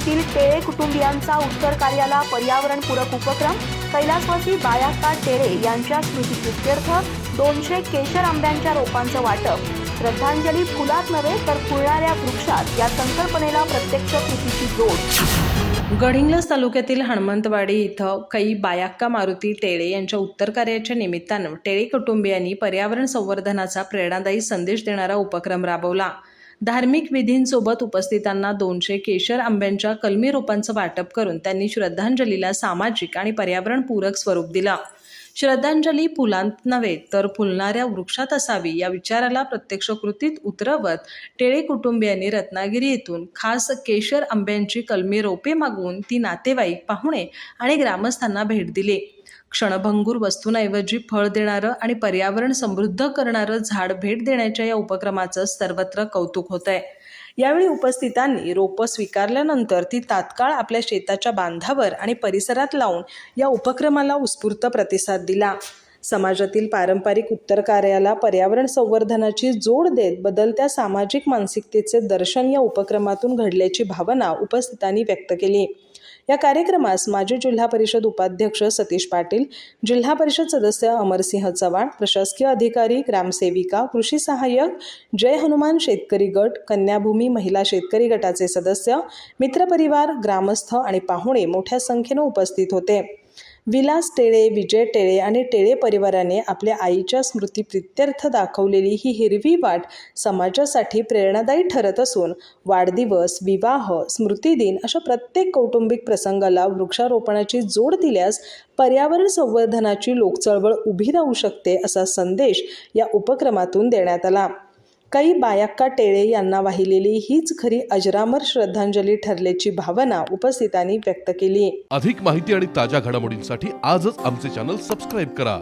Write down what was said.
येथील टेळे कुटुंबियांचा उत्तर कार्याला पर्यावरणपूरक उपक्रम। कैलासवासी बायाक्का टेळे यांच्या स्मृतिप्रीत्यर्थ 200 केशर आंब्यांच्या रोपांचं वाटप। श्रद्धांजली फुलात नव्हे तर फुलणाऱ्या वृक्षात या संकल्पनेला प्रत्यक्ष कृतीची जोड। गडहिंग्लज तालुक्यातील हनुमंतवाडी इथं कै बायाक्का मारुती टेळे यांच्या उत्तर कार्याच्या निमित्तानं टेळे कुटुंबियांनी पर्यावरण संवर्धनाचा प्रेरणादायी संदेश देणारा उपक्रम राबवला। धार्मिक विधींसोबत उपस्थितांना 200 केशर आंब्यांच्या कलमी रोपांचं वाटप करून त्यांनी श्रद्धांजलीला सामाजिक आणि पर्यावरणपूरक स्वरूप दिलं। श्रद्धांजली फुलांत नव्हे तर फुलणाऱ्या वृक्षात असावी या विचाराला प्रत्यक्ष कृतीत उतरवत टेळे कुटुंबियांनी रत्नागिरी येथून खास केशर आंब्यांची कलमी रोपे मागवून ती नातेवाईक, पाहुणे आणि ग्रामस्थांना भेट दिली। क्षणभंगूर वस्तूंऐवजी फळ देणारं आणि पर्यावरण समृद्ध करणारं झाड भेट देण्याच्या या उपक्रमाचं सर्वत्र कौतुक होत आहे। यावेळी उपस्थितांनी रोपं स्वीकारल्यानंतर ती तात्काळ आपल्या शेताच्या बांधावर आणि परिसरात लावून या उपक्रमाला उत्स्फूर्त प्रतिसाद दिला। समाजातील पारंपरिक उत्तर कार्याला पर्यावरण संवर्धनाची जोड देत बदलत्या सामाजिक मानसिकतेचे दर्शन या उपक्रमातून घडल्याची भावना उपस्थितांनी व्यक्त केली। या कार्यक्रमास माजी जिल्हा परिषद उपाध्यक्ष सतीश पाटील, जिल्हा परिषद सदस्य अमरसिंह चव्हाण, प्रशासकीय अधिकारी, ग्रामसेविका, कृषी सहाय्यक, जय हनुमान शेतकरी गट, कन्याभूमी महिला शेतकरी गटाचे सदस्य, मित्रपरिवार, ग्रामस्थ आणि पाहुणे मोठ्या संख्येने उपस्थित होते। विलास टेळे, विजय टेळे आणि टेळे परिवाराने आपल्या आईच्या स्मृतिप्रीत्यर्थ दाखवलेली ही हिरवी वाट समाजासाठी प्रेरणादायी ठरत असून वाढदिवस, विवाह, स्मृतिदिन अशा प्रत्येक कौटुंबिक प्रसंगाला वृक्षारोपणाची जोड दिल्यास पर्यावरण संवर्धनाची लोकचळवळ उभी राहू शकते असा संदेश या उपक्रमातून देण्यात आला। कै बायाक्का टेळे यांना वाहिलेली हीच खरी अजरामर श्रद्धांजली ठरल्याची भावना उपस्थितांनी व्यक्त केली। अधिक माहिती आणि ताज्या घडामोडींसाठी आजच आमचे चॅनल सबस्क्राइब करा।